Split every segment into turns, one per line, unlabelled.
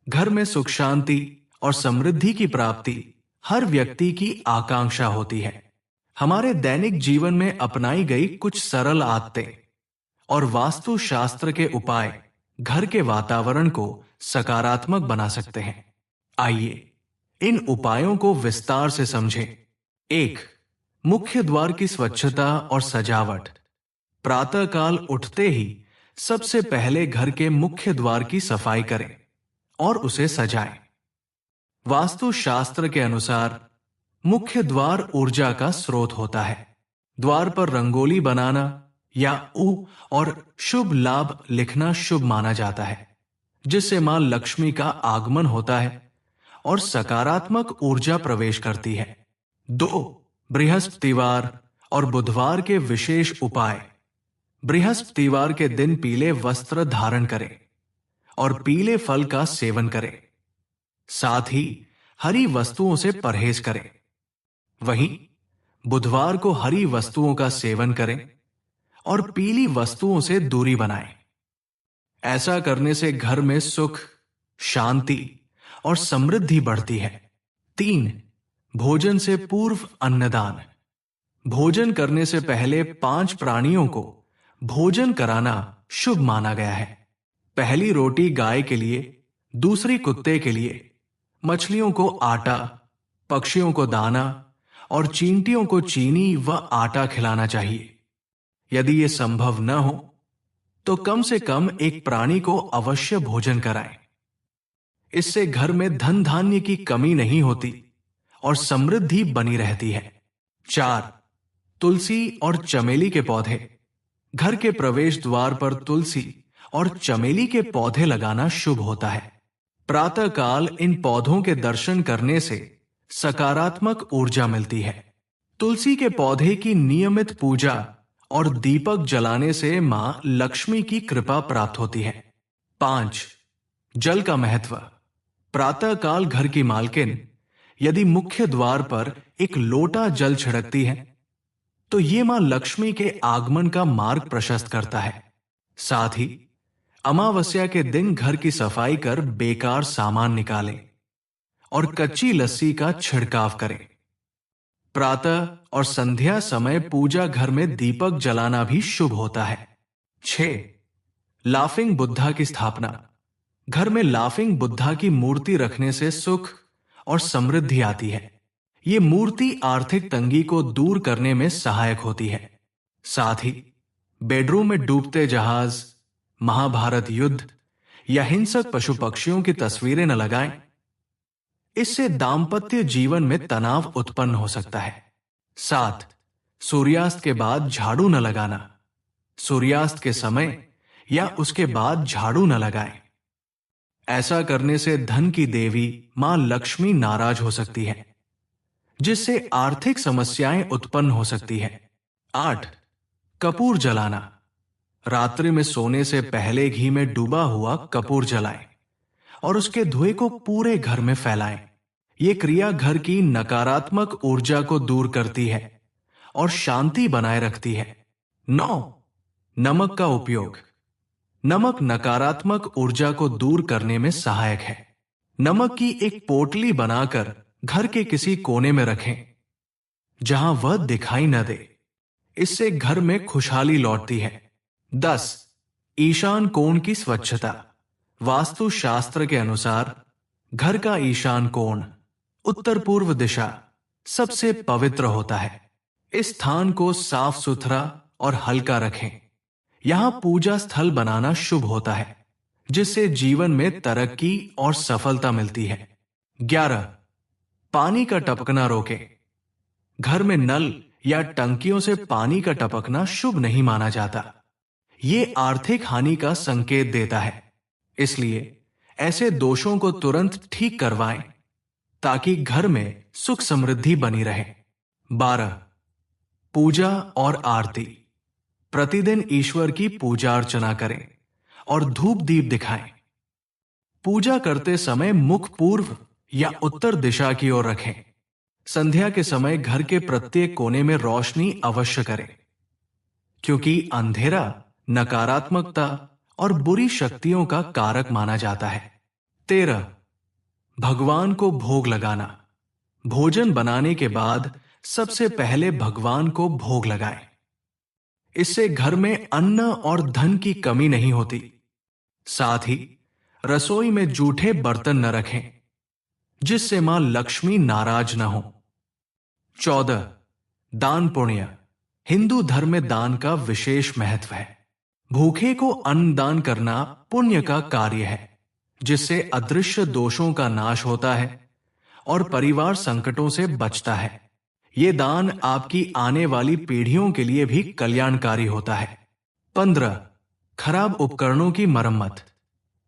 घर में सुख शांति और समृद्धि की प्राप्ति हर व्यक्ति की आकांक्षा होती है। हमारे दैनिक जीवन में अपनाई गई कुछ सरल आदतें और वास्तुशास्त्र के उपाय घर के वातावरण को सकारात्मक बना सकते हैं। आइए इन उपायों को विस्तार से समझें। एक, मुख्य द्वार की स्वच्छता और सजावट। प्रातःकाल उठते ही सबसे पहले घर के मुख्य द्वार की सफाई करें और उसे सजाएं। वास्तुशास्त्र के अनुसार मुख्य द्वार ऊर्जा का स्रोत होता है। द्वार पर रंगोली बनाना या उ और शुभ लाभ लिखना शुभ माना जाता है, जिससे मां लक्ष्मी का आगमन होता है और सकारात्मक ऊर्जा प्रवेश करती है। दो, बृहस्पतिवार और बुधवार के विशेष उपाय। बृहस्पतिवार के दिन पीले वस्त्र धारण करें और पीले फल का सेवन करें। साथ ही हरी वस्तुओं से परहेज करें। वहीं बुधवार को हरी वस्तुओं का सेवन करें और पीली वस्तुओं से दूरी बनाएं। ऐसा करने से घर में सुख, शांति और समृद्धि बढ़ती है। तीन, भोजन से पूर्व अन्नदान। भोजन करने से पहले 5 प्राणियों को भोजन कराना शुभ माना गया है। पहली रोटी गाय के लिए, दूसरी कुत्ते के लिए, मछलियों को आटा, पक्षियों को दाना और चींटियों को चीनी व आटा खिलाना चाहिए। यदि यह संभव न हो तो कम से कम एक प्राणी को अवश्य भोजन कराएं। इससे घर में धन धान्य की कमी नहीं होती और समृद्धि बनी रहती है। 4, तुलसी और चमेली के पौधे। घर के प्रवेश द्वार पर तुलसी और चमेली के पौधे लगाना शुभ होता है। प्रातःकाल इन पौधों के दर्शन करने से सकारात्मक ऊर्जा मिलती है। तुलसी के पौधे की नियमित पूजा और दीपक जलाने से मां लक्ष्मी की कृपा प्राप्त होती है। 5, जल का महत्व। प्रातःकाल घर की मालकिन यदि मुख्य द्वार पर एक लोटा जल छिड़कती है तो यह मां लक्ष्मी के आगमन का मार्ग प्रशस्त करता है। साथ ही अमावस्या के दिन घर की सफाई कर बेकार सामान निकालें और कच्ची लस्सी का छिड़काव करें। प्रातः और संध्या समय पूजा घर में दीपक जलाना भी शुभ होता है। 6, लाफिंग बुद्धा की स्थापना। घर में लाफिंग बुद्धा की मूर्ति रखने से सुख और समृद्धि आती है। ये मूर्ति आर्थिक तंगी को दूर करने में सहायक होती है। साथ ही बेडरूम में डूबते जहाज, महाभारत युद्ध या हिंसक पशु पक्षियों की तस्वीरें न लगाएं। इससे दांपत्य जीवन में तनाव उत्पन्न हो सकता है। 7, सूर्यास्त के बाद झाड़ू न लगाना। सूर्यास्त के समय या उसके बाद झाड़ू न लगाएं। ऐसा करने से धन की देवी मां लक्ष्मी नाराज हो सकती है, जिससे आर्थिक समस्याएं उत्पन्न हो सकती है। 8, कपूर जलाना। रात्रि में सोने से पहले घी में डूबा हुआ कपूर जलाएं और उसके धुएं को पूरे घर में फैलाएं। यह क्रिया घर की नकारात्मक ऊर्जा को दूर करती है और शांति बनाए रखती है। 9, नमक का उपयोग। नमक नकारात्मक ऊर्जा को दूर करने में सहायक है। नमक की एक पोटली बनाकर घर के किसी कोने में रखें जहां वह दिखाई न दे। इससे घर में खुशहाली लौटती है। 10, ईशान कोण की स्वच्छता। वास्तुशास्त्र के अनुसार घर का ईशान कोण उत्तर पूर्व दिशा सबसे पवित्र होता है। इस स्थान को साफ सुथरा और हल्का रखें। यहां पूजा स्थल बनाना शुभ होता है, जिससे जीवन में तरक्की और सफलता मिलती है। 11, पानी का टपकना रोकें। घर में नल या टंकियों से पानी का टपकना शुभ नहीं माना जाता। यह आर्थिक हानि का संकेत देता है। इसलिए ऐसे दोषों को तुरंत ठीक करवाएं ताकि घर में सुख समृद्धि बनी रहे। 12, पूजा और आरती। प्रतिदिन ईश्वर की पूजा अर्चना करें और धूप दीप दिखाएं। पूजा करते समय मुख पूर्व या उत्तर दिशा की ओर रखें। संध्या के समय घर के प्रत्येक कोने में रोशनी अवश्य करें, क्योंकि अंधेरा नकारात्मकता और बुरी शक्तियों का कारक माना जाता है। 13. भगवान को भोग लगाना। भोजन बनाने के बाद सबसे पहले भगवान को भोग लगाएं। इससे घर में अन्न और धन की कमी नहीं होती। साथ ही रसोई में जूठे बर्तन न रखें, जिससे मां लक्ष्मी नाराज न हो। 14. दान पुण्य। हिंदू धर्म में दान का विशेष महत्व है। भूखे को अन्न दान करना पुण्य का कार्य है, जिससे अदृश्य दोषों का नाश होता है और परिवार संकटों से बचता है। ये दान आपकी आने वाली पीढ़ियों के लिए भी कल्याणकारी होता है। 15. खराब उपकरणों की मरम्मत।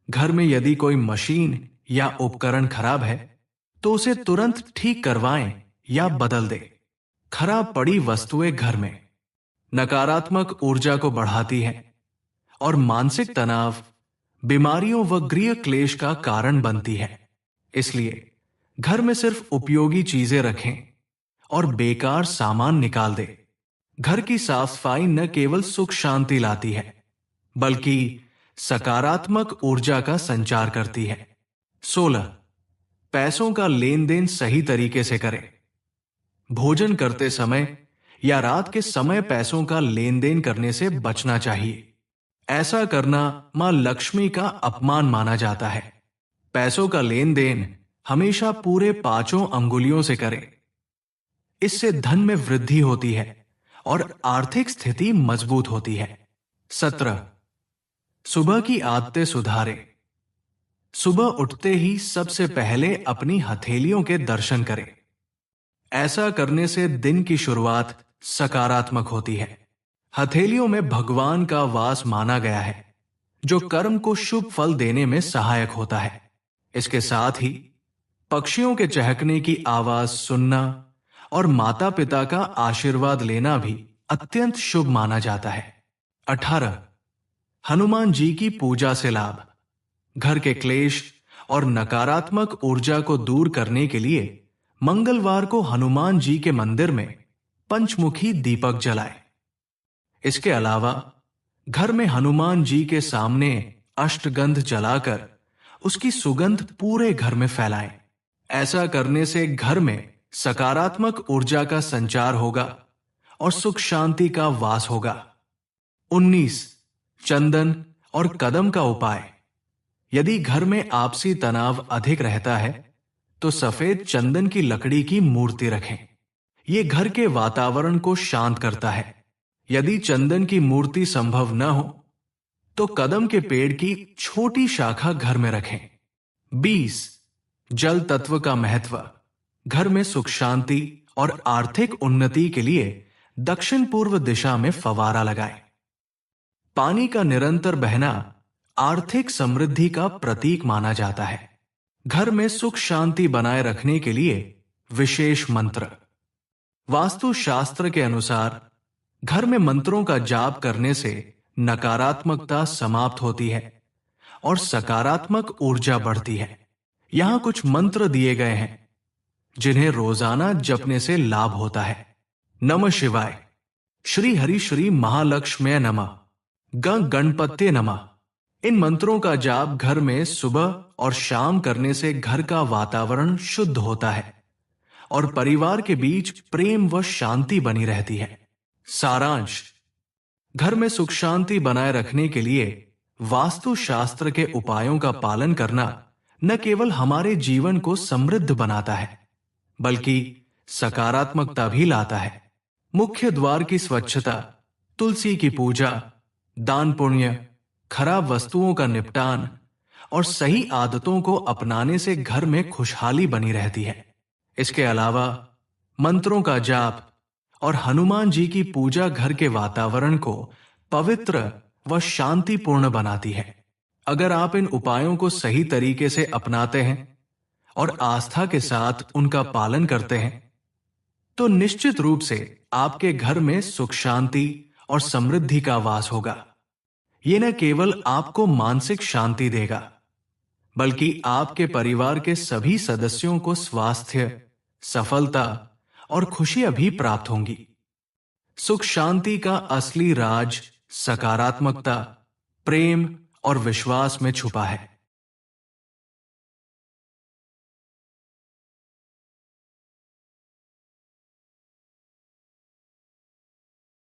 घर में यदि कोई मशीन या उपकरण खराब है तो उसे तुरंत ठीक करवाएं या बदल दें। खराब पड़ी वस्तुएं घर में नकारात्मक ऊर्जा को बढ़ाती हैं और मानसिक तनाव, बीमारियों व गृह क्लेश का कारण बनती है। इसलिए घर में सिर्फ उपयोगी चीजें रखें और बेकार सामान निकाल दें। घर की साफ सफाई न केवल सुख शांति लाती है, बल्कि सकारात्मक ऊर्जा का संचार करती है। 16. पैसों का लेन देन सही तरीके से करें। भोजन करते समय या रात के समय पैसों का लेन देन करने से बचना चाहिए। ऐसा करना मां लक्ष्मी का अपमान माना जाता है। पैसों का लेन देन हमेशा पूरे 5 अंगुलियों से करें। इससे धन में वृद्धि होती है और आर्थिक स्थिति मजबूत होती है। 17. सुबह की आदतें सुधारें। सुबह उठते ही सबसे पहले अपनी हथेलियों के दर्शन करें। ऐसा करने से दिन की शुरुआत सकारात्मक होती है। हथेलियों में भगवान का वास माना गया है, जो कर्म को शुभ फल देने में सहायक होता है। इसके साथ ही पक्षियों के चहकने की आवाज सुनना और माता पिता का आशीर्वाद लेना भी अत्यंत शुभ माना जाता है। 18. हनुमान जी की पूजा से लाभ। घर के क्लेश और नकारात्मक ऊर्जा को दूर करने के लिए मंगलवार को हनुमान जी के मंदिर में पंचमुखी दीपक जलाएं। इसके अलावा घर में हनुमान जी के सामने अष्टगंध जलाकर उसकी सुगंध पूरे घर में फैलाएं। ऐसा करने से घर में सकारात्मक ऊर्जा का संचार होगा और सुख शांति का वास होगा। 19. चंदन और कदम का उपाय। यदि घर में आपसी तनाव अधिक रहता है तो सफेद चंदन की लकड़ी की मूर्ति रखें। यह घर के वातावरण को शांत करता है। यदि चंदन की मूर्ति संभव न हो तो कदम के पेड़ की छोटी शाखा घर में रखें। 20. जल तत्व का महत्व। घर में सुख शांति और आर्थिक उन्नति के लिए दक्षिण पूर्व दिशा में फवारा लगाएं। पानी का निरंतर बहना आर्थिक समृद्धि का प्रतीक माना जाता है। घर में सुख शांति बनाए रखने के लिए विशेष मंत्र। वास्तुशास्त्र के अनुसार घर में मंत्रों का जाप करने से नकारात्मकता समाप्त होती है और सकारात्मक ऊर्जा बढ़ती है। यहां कुछ मंत्र दिए गए हैं जिन्हें रोजाना जपने से लाभ होता है। नमः शिवाय, श्री हरि श्री महालक्ष्म्ये नमः, गणपत्ये नमः। इन मंत्रों का जाप घर में सुबह और शाम करने से घर का वातावरण शुद्ध होता है और परिवार के बीच प्रेम व शांति बनी रहती है। सारांश: घर में सुख शांति बनाए रखने के लिए वास्तुशास्त्र के उपायों का पालन करना न केवल हमारे जीवन को समृद्ध बनाता है, बल्कि सकारात्मकता भी लाता है। मुख्य द्वार की स्वच्छता, तुलसी की पूजा, दान पुण्य, खराब वस्तुओं का निपटान और सही आदतों को अपनाने से घर में खुशहाली बनी रहती है। इसके अलावा मंत्रों का जाप और हनुमान जी की पूजा घर के वातावरण को पवित्र व शांतिपूर्ण बनाती है। अगर आप इन उपायों को सही तरीके से अपनाते हैं और आस्था के साथ उनका पालन करते हैं, तो निश्चित रूप से आपके घर में सुख शांति और समृद्धि का वास होगा। ये न केवल आपको मानसिक शांति देगा, बल्कि आपके परिवार के सभी सदस्यों को स्वास्थ्य, सफलता और खुशियां भी प्राप्त होंगी। सुख शांति का असली राज सकारात्मकता, प्रेम और विश्वास में छुपा है।